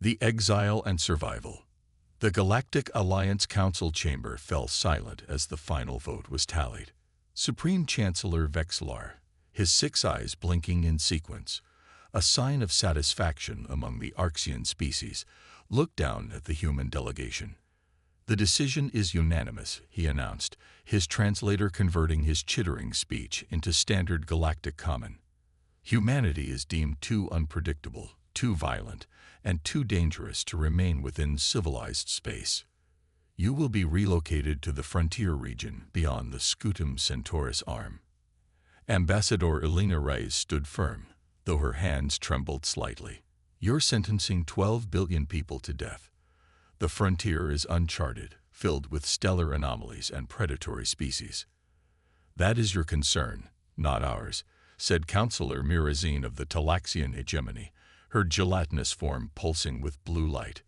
The Exile and Survival. The Galactic Alliance Council chamber fell silent as the final vote was tallied. Supreme Chancellor Vexlar, his 6 eyes blinking in sequence, a sign of satisfaction among the Arxian species, looked down at the human delegation. "The decision is unanimous," he announced, his translator converting his chittering speech into standard galactic common. "Humanity is deemed too unpredictable, too violent, and too dangerous to remain within civilized space. You will be relocated to the frontier region beyond the Scutum Centaurus arm." Ambassador Elena Reyes stood firm, though her hands trembled slightly. "You're sentencing 12 billion people to death. The frontier is uncharted, filled with stellar anomalies and predatory species. That is your concern, not ours," said Councillor Mirazine of the Talaxian hegemony, her gelatinous form pulsing with blue light.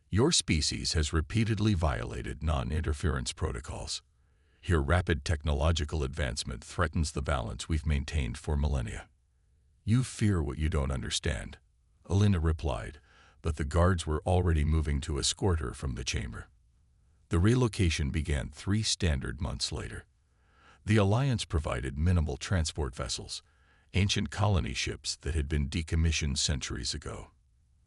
"Your species has repeatedly violated non-interference protocols. Your rapid technological advancement threatens the balance we've maintained for millennia." "You fear what you don't understand," Elena replied, but the guards were already moving to escort her from the chamber. The relocation began 3 standard months later. The Alliance provided minimal transport vessels, ancient colony ships that had been decommissioned centuries ago.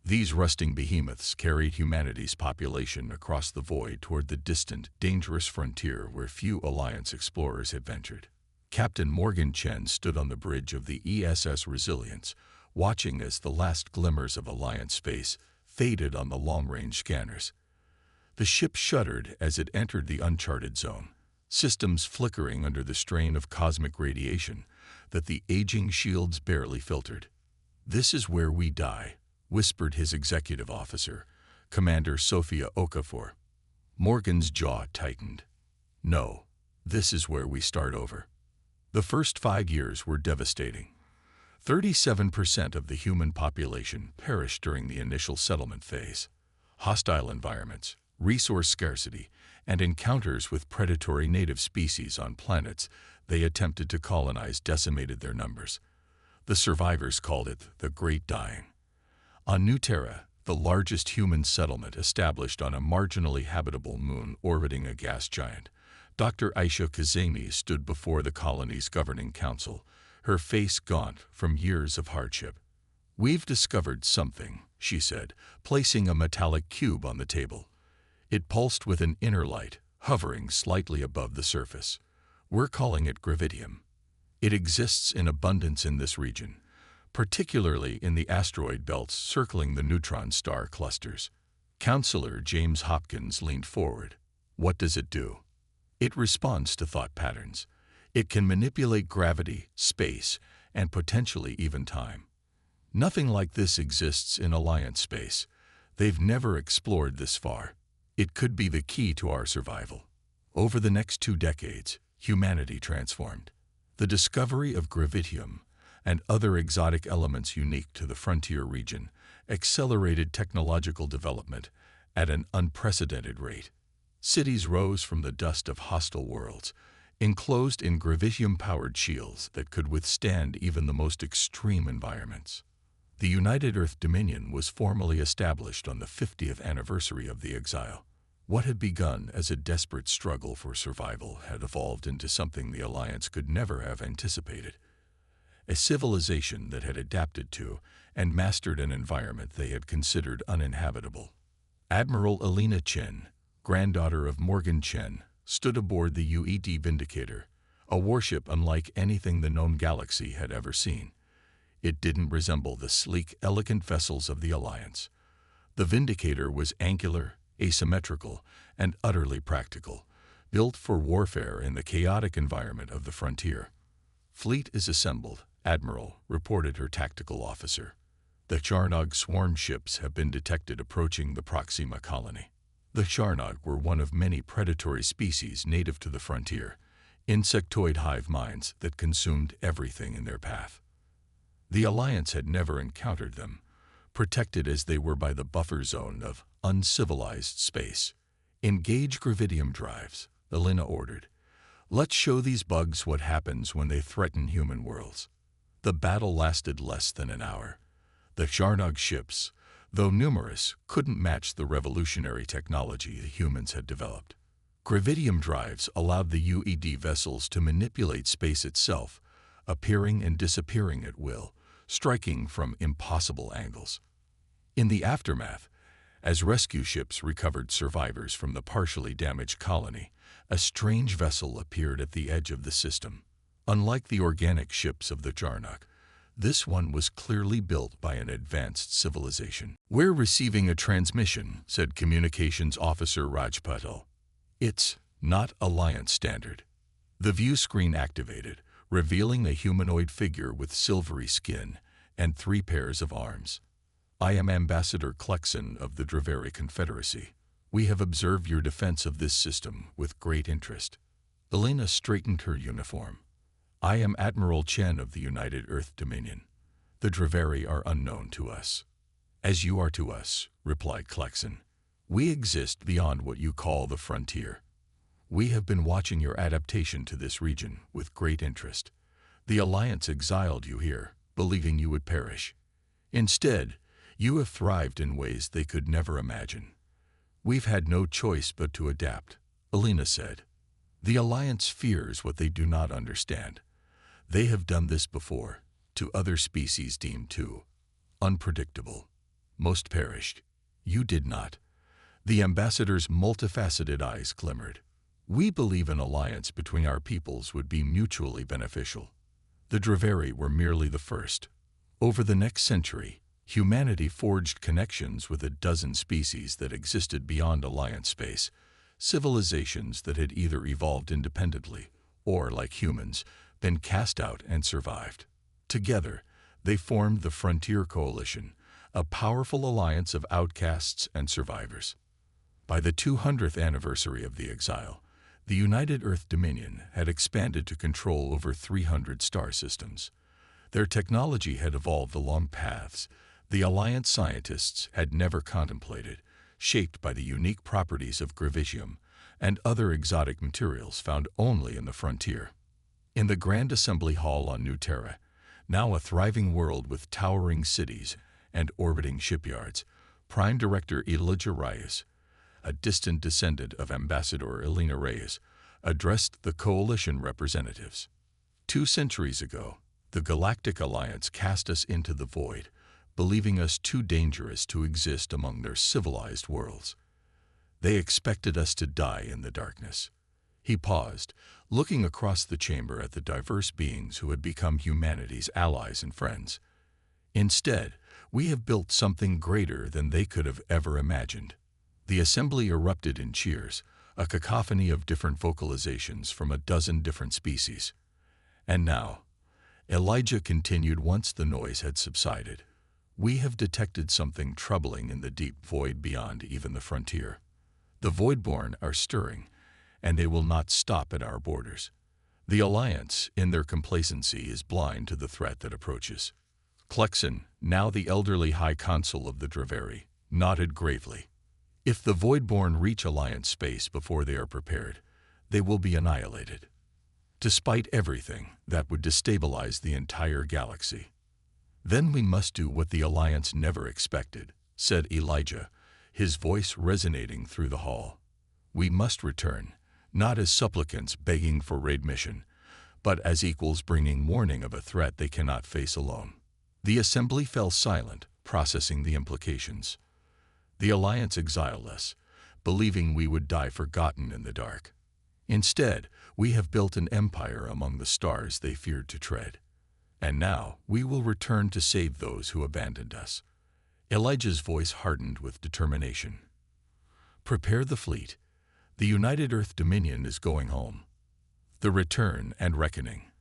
These rusting behemoths carried humanity's population across the void toward the distant, dangerous frontier where few Alliance explorers had ventured. Captain Morgan Chen stood on the bridge of the ESS Resilience, watching as the last glimmers of Alliance space faded on the long-range scanners. The ship shuddered as it entered the uncharted zone, systems flickering under the strain of cosmic radiation that the aging shields barely filtered. "This is where we die," whispered his executive officer, Commander Sophia Okafor. Morgan's jaw tightened. "No, this is where we start over." The first 5 years were devastating. 37% of the human population perished during the initial settlement phase. Hostile environments, resource scarcity, and encounters with predatory native species on planets they attempted to colonize decimated their numbers. The survivors called it the Great Dying. On New Terra, the largest human settlement established on a marginally habitable moon orbiting a gas giant, Dr. Aisha Kazemi stood before the colony's governing council, her face gaunt from years of hardship. "We've discovered something," she said, placing a metallic cube on the table. It pulsed with an inner light, hovering slightly above the surface. "We're calling it gravidium. It exists in abundance in this region, particularly in the asteroid belts circling the neutron star clusters." Councillor James Hopkins leaned forward. "What does it do?" "It responds to thought patterns. It can manipulate gravity, space, and potentially even time. Nothing like this exists in Alliance space. They've never explored this far. It could be the key to our survival." Over the next 2 decades, humanity transformed. The discovery of gravidium and other exotic elements unique to the frontier region accelerated technological development at an unprecedented rate. Cities rose from the dust of hostile worlds, enclosed in gravidium-powered shields that could withstand even the most extreme environments. The United Earth Dominion was formally established on the 50th anniversary of the Exile. What had begun as a desperate struggle for survival had evolved into something the Alliance could never have anticipated. A civilization that had adapted to and mastered an environment they had considered uninhabitable. Admiral Elena Chen, granddaughter of Morgan Chen, stood aboard the UED Vindicator, a warship unlike anything the known galaxy had ever seen. It didn't resemble the sleek, elegant vessels of the Alliance. The Vindicator was angular, asymmetrical, and utterly practical, built for warfare in the chaotic environment of the frontier. "Fleet is assembled," Admiral reported her tactical officer. "The Charnog swarm ships have been detected approaching the Proxima colony." The Charnog were one of many predatory species native to the frontier, insectoid hive minds that consumed everything in their path. The Alliance had never encountered them, protected as they were by the buffer zone of uncivilized space. "Engage gravidium drives," Elena ordered. "Let's show these bugs what happens when they threaten human worlds." The battle lasted less than an hour. The Charnog ships, though numerous, couldn't match the revolutionary technology the humans had developed. Gravidium drives allowed the UED vessels to manipulate space itself, appearing and disappearing at will, striking from impossible angles. In the aftermath, as rescue ships recovered survivors from the partially damaged colony, a strange vessel appeared at the edge of the system. Unlike the organic ships of the Jarnok, this one was clearly built by an advanced civilization. "We're receiving a transmission," said Communications Officer Rajpatel. "It's not Alliance standard." The view screen activated, revealing a humanoid figure with silvery skin and 3 pairs of arms. "I am Ambassador Klexon of the Draveri Confederacy. We have observed your defense of this system with great interest." Elena straightened her uniform. "I am Admiral Chen of the United Earth Dominion. The Draveri are unknown to us." "As you are to us," replied Klexon. "We exist beyond what you call the frontier. We have been watching your adaptation to this region with great interest. The Alliance exiled you here, believing you would perish. Instead, you have thrived in ways they could never imagine. We've had no choice but to adapt," Elena said. "The Alliance fears what they do not understand. They have done this before, to other species deemed too unpredictable. Most perished. You did not." The ambassador's multifaceted eyes glimmered. "We believe an alliance between our peoples would be mutually beneficial. The Draveri were merely the first. Over the next century, humanity forged connections with a dozen species that existed beyond Alliance space, civilizations that had either evolved independently or, like humans, been cast out and survived. Together, they formed the Frontier Coalition, a powerful alliance of outcasts and survivors. By the 200th anniversary of the exile, the United Earth Dominion had expanded to control over 300 star systems. Their technology had evolved along paths the Alliance scientists had never contemplated, shaped by the unique properties of gravitium and other exotic materials found only in the frontier. In the Grand Assembly Hall on New Terra, now a thriving world with towering cities and orbiting shipyards, Prime Director Elijah Reyes, a distant descendant of Ambassador Elena Reyes, addressed the coalition representatives. 2 centuries ago, the Galactic Alliance cast us into the void, believing us too dangerous to exist among their civilized worlds. They expected us to die in the darkness." He paused, looking across the chamber at the diverse beings who had become humanity's allies and friends. "Instead, we have built something greater than they could have ever imagined." The assembly erupted in cheers, a cacophony of different vocalizations from a dozen different species. "And now," Elijah continued once the noise had subsided, "we have detected something troubling in the deep void beyond even the frontier. The Voidborn are stirring, and they will not stop at our borders. The Alliance, in their complacency, is blind to the threat that approaches." Klexon, now the elderly High Consul of the Draveri, nodded gravely. "If the Voidborn reach Alliance space before they are prepared, they will be annihilated. Despite everything, that would destabilize the entire galaxy. Then we must do what the Alliance never expected," said Elijah, his voice resonating through the hall. "We must return, not as supplicants begging for raid mission, but as equals bringing warning of a threat they cannot face alone." The assembly fell silent, processing the implications. The Alliance exiled us, believing we would die forgotten in the dark. Instead, we have built an empire among the stars they feared to tread. And now we will return to save those who abandoned us. Elijah's voice hardened with determination. "Prepare the fleet. The United Earth Dominion is going home." The return and reckoning.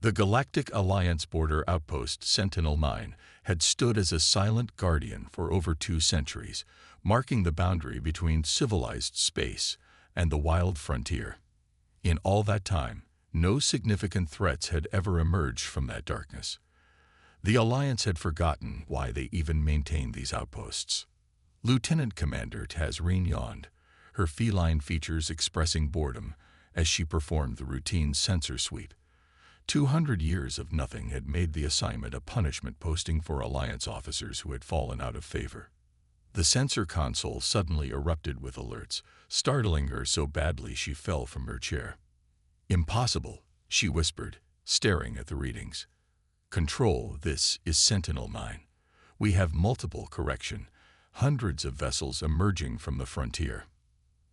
The Galactic Alliance border outpost Sentinel-9 had stood as a silent guardian for over 2 centuries, marking the boundary between civilized space and the wild frontier. In all that time, no significant threats had ever emerged from that darkness. The Alliance had forgotten why they even maintained these outposts. Lieutenant Commander Tazreen yawned, her feline features expressing boredom as she performed the routine sensor sweep. 200 years of nothing had made the assignment a punishment posting for Alliance officers who had fallen out of favor. The sensor console suddenly erupted with alerts, startling her so badly she fell from her chair. "Impossible," she whispered, staring at the readings. "Control, this is Sentinel-9. We have multiple correction, hundreds of vessels emerging from the frontier."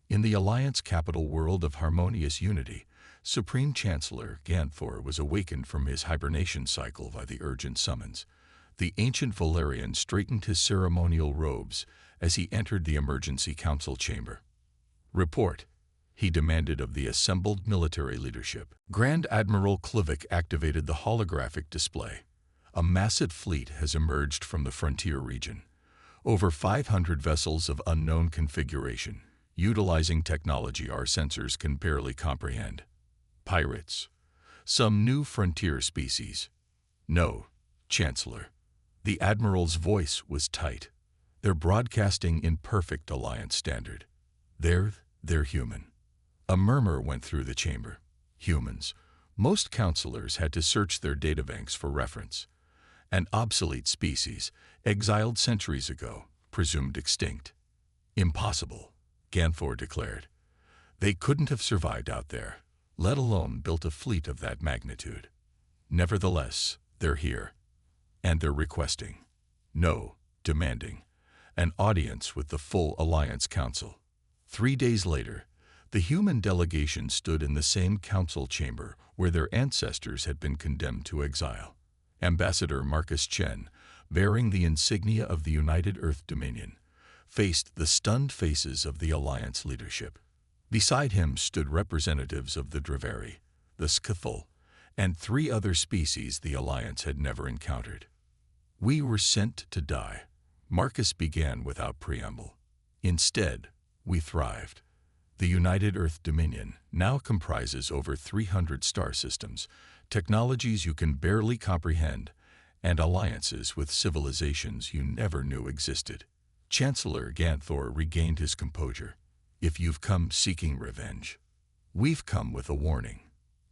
In the Alliance capital world of harmonious unity, Supreme Chancellor Ganthor was awakened from his hibernation cycle by the urgent summons. The ancient Valerian straightened his ceremonial robes as he entered the emergency council chamber. "Report," he demanded of the assembled military leadership. Grand Admiral Klivik activated the holographic display. "A massive fleet has emerged from the frontier region. Over 500 vessels of unknown configuration, utilizing technology our sensors can barely comprehend. Pirates. Some new frontier species." "No, Chancellor." The Admiral's voice was tight. "They're broadcasting in perfect Alliance standard. They're human." A murmur went through the chamber. Humans. Most counselors had to search their databanks for reference. An obsolete species, exiled centuries ago, presumed extinct. "Impossible," Ganthor declared. "They couldn't have survived out there, let alone built a fleet of that magnitude. Nevertheless, they're here. And they're requesting, no, demanding, an audience with the full Alliance Council." 3 days later, the human delegation stood in the same council chamber where their ancestors had been condemned to exile. Ambassador Marcus Chen, bearing the insignia of the United Earth Dominion, faced the stunned faces of the Alliance leadership. Beside him stood representatives of the Draveri, the Scythal, and 3 other species the Alliance had never encountered. "We were sent to die," Marcus began without preamble. "Instead, we thrived. The United Earth Dominion now comprises over 300 star systems, technologies you can barely comprehend, and alliances with civilizations you never knew existed." Chancellor Ganthor regained his composure. "If you've come seeking revenge, we've come with a warning,"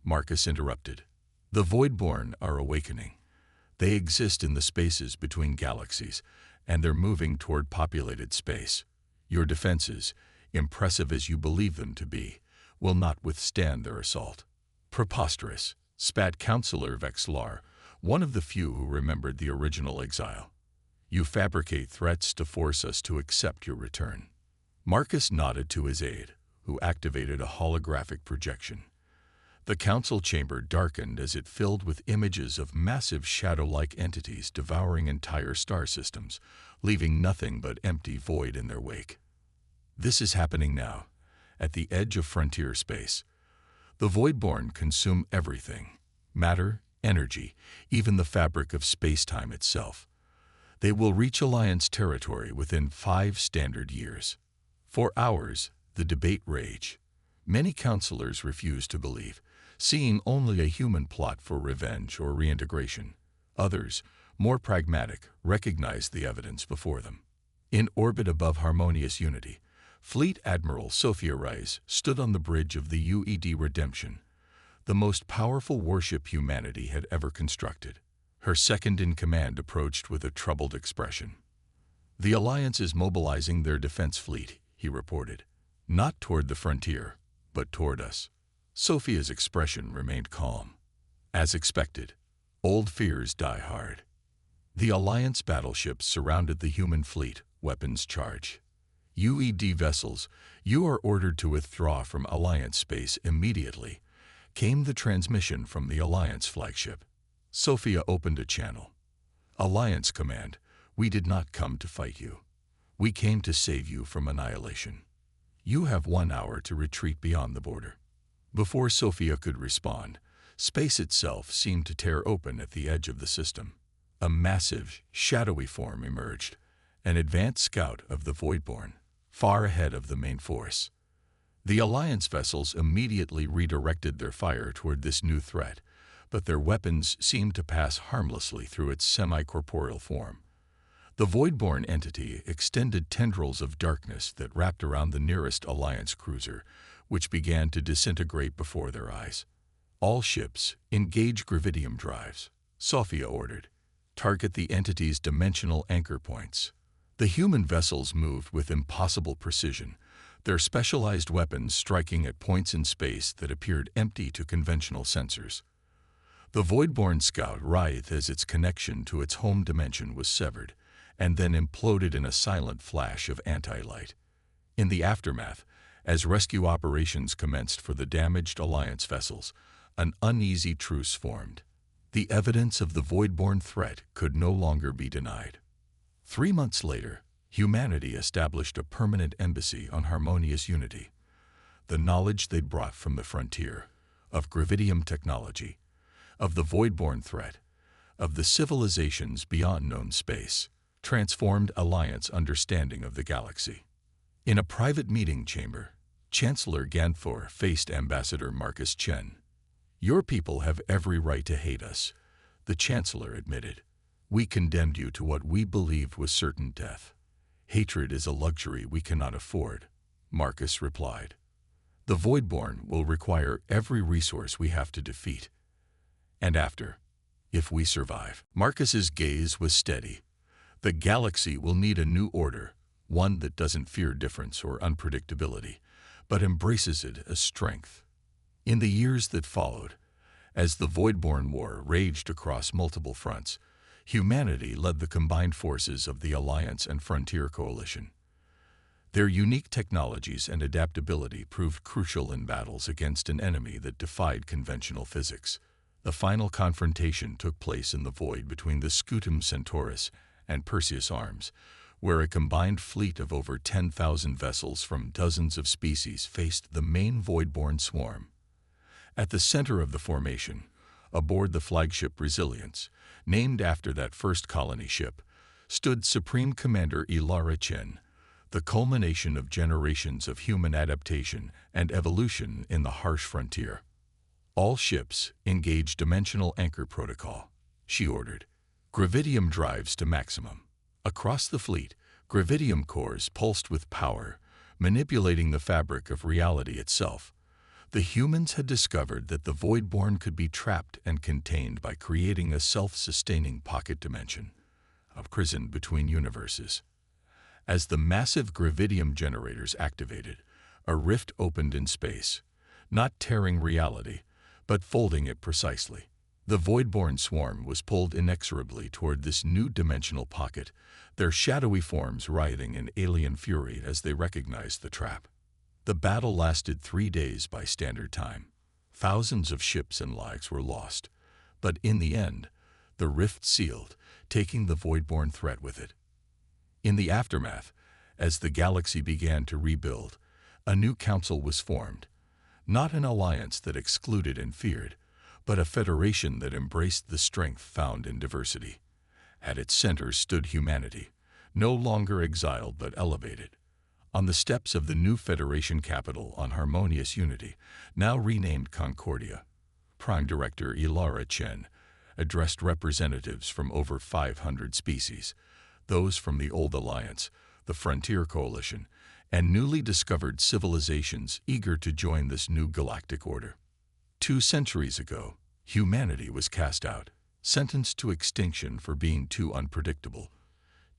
Marcus interrupted. "The Voidborn are awakening. They exist in the spaces between galaxies, and they're moving toward populated space. Your defenses, impressive as you believe them to be, will not withstand their assault." "Preposterous," spat Councillor Vexlar, one of the few who remembered the original exile. "You fabricate threats to force us to accept your return." Marcus nodded to his aide, who activated a holographic projection. The council chamber darkened as it filled with images of massive shadow-like entities devouring entire star systems, leaving nothing but empty void in their wake. "This is happening now, at the edge of frontier space. The Voidborn consume everything, matter, energy, even the fabric of space-time itself. They will reach Alliance territory within 5 standard years." For hours, the debate raged. Many counselors refused to believe, seeing only a human plot for revenge or reintegration. Others, more pragmatic, recognized the evidence before them. In orbit above harmonious unity, Fleet Admiral Sophia Rice stood on the bridge of the UED Redemption, the most powerful warship humanity had ever constructed. Her second-in-command approached with a troubled expression. "The Alliance is mobilizing their defense fleet," he reported. "Not toward the frontier, but toward us." Sophia's expression remained calm. As expected, old fears die hard. The Alliance battleships surrounded the human fleet, weapons charged. "UED vessels, you are ordered to withdraw from Alliance space immediately," came the transmission from the Alliance flagship. Sophia opened a channel. "Alliance Command, we did not come to fight you. We came to save you from annihilation. You have 1 hour to retreat beyond the border." Before Sophia could respond, space itself seemed to tear open at the edge of the system. A massive, shadowy form emerged, an advanced scout of the Voidborn, far ahead of the main force. The Alliance vessels immediately redirected their fire toward this new threat, but their weapons seemed to pass harmlessly through its semi-corporeal form. The Voidborn entity extended tendrils of darkness that wrapped around the nearest Alliance cruiser, which began to disintegrate before their eyes. "All ships, engage gravidium drives," Sophia ordered. "Target the entity's dimensional anchor points." The human vessels moved with impossible precision, their specialized weapons striking at points in space that appeared empty to conventional sensors. The Voidborn Scout writhed as its connection to its home dimension was severed, and then imploded in a silent flash of anti-light. In the aftermath, as rescue operations commenced for the damaged Alliance vessels, an uneasy truce formed. The evidence of the Voidborn threat could no longer be denied. 3 months later, humanity established a permanent embassy on Harmonious Unity. The knowledge they'd brought from the frontier, of gravidium technology, of the Voidborn threat, of the civilizations beyond known space, transformed Alliance understanding of the galaxy. In a private meeting chamber, Chancellor Ganfor faced Ambassador Marcus Chen. "Your people have every right to hate us," the Chancellor admitted. "We condemned you to what we believed was certain death. Hatred is a luxury we cannot afford," Marcus replied. "The Voidborn will require every resource we have to defeat. And after, if we survive." Marcus's gaze was steady. "The galaxy will need a new order, one that doesn't fear difference or unpredictability, but embraces it as strength." In the years that followed, as the Voidborn War raged across multiple fronts, humanity led the combined forces of the Alliance and Frontier Coalition. Their unique technologies and adaptability proved crucial in battles against an enemy that defied conventional physics. The final confrontation took place in the void between the Scutum Centaurus and Perseus Arms, where a combined fleet of over 10,000 vessels from dozens of species faced the main Voidborn swarm. At the center of the formation, aboard the flagship Resilience, named after that first colony ship, stood Supreme Commander Ilara Chen, the culmination of generations of human adaptation and evolution in the harsh frontier. "All ships engage dimensional anchor protocol," she ordered. "Gravidium drives to maximum." Across the fleet, gravidium cores pulsed with power, manipulating the fabric of reality itself. The humans had discovered that the Voidborn could be trapped and contained by creating a self-sustaining pocket dimension, a prison between universes. As the massive gravidium generators activated, a rift opened in space, not tearing reality, but folding it precisely. The Voidborn swarm was pulled inexorably toward this new dimensional pocket, their shadowy forms writhing in alien fury as they recognized the trap. The battle lasted 3 days by standard time. Thousands of ships and lives were lost, but in the end, the rift sealed, taking the Voidborn threat with it. In the aftermath, as the galaxy began to rebuild, a new council was formed, not an alliance that excluded and feared, but a federation that embraced the strength found in diversity. At its center stood humanity, no longer exiled but elevated. On the steps of the new Federation capital on Harmonious Unity, now renamed Concordia, Prime Director Ilara Chen addressed representatives from over 500 species, those from the old Alliance, the Frontier Coalition, and newly discovered civilizations eager to join this new galactic order. 2 centuries ago, humanity was cast out, sentenced to extinction for being too unpredictable,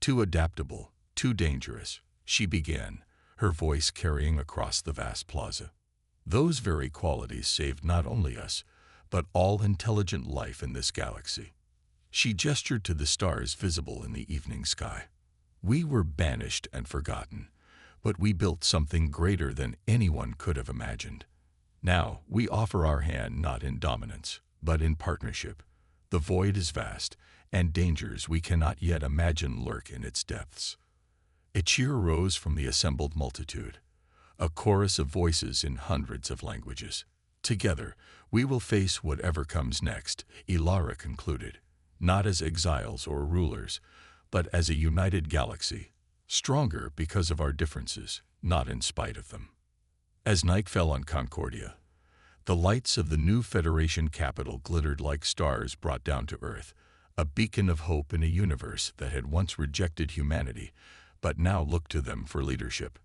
too adaptable, too dangerous, she began, her voice carrying across the vast plaza. Those very qualities saved not only us, but all intelligent life in this galaxy. She gestured to the stars visible in the evening sky. We were banished and forgotten, but we built something greater than anyone could have imagined. Now we offer our hand not in dominance, but in partnership. The void is vast, and dangers we cannot yet imagine lurk in its depths. A cheer rose from the assembled multitude, a chorus of voices in hundreds of languages. Together, we will face whatever comes next, Ilara concluded, not as exiles or rulers, but as a united galaxy, stronger because of our differences, not in spite of them. As night fell on Concordia, the lights of the new Federation capital glittered like stars brought down to Earth, a beacon of hope in a universe that had once rejected humanity, but now looked to them for leadership.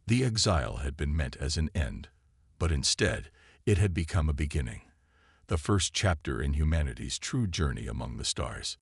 The exile had been meant as an end, but instead it had become a beginning, the first chapter in humanity's true journey among the stars.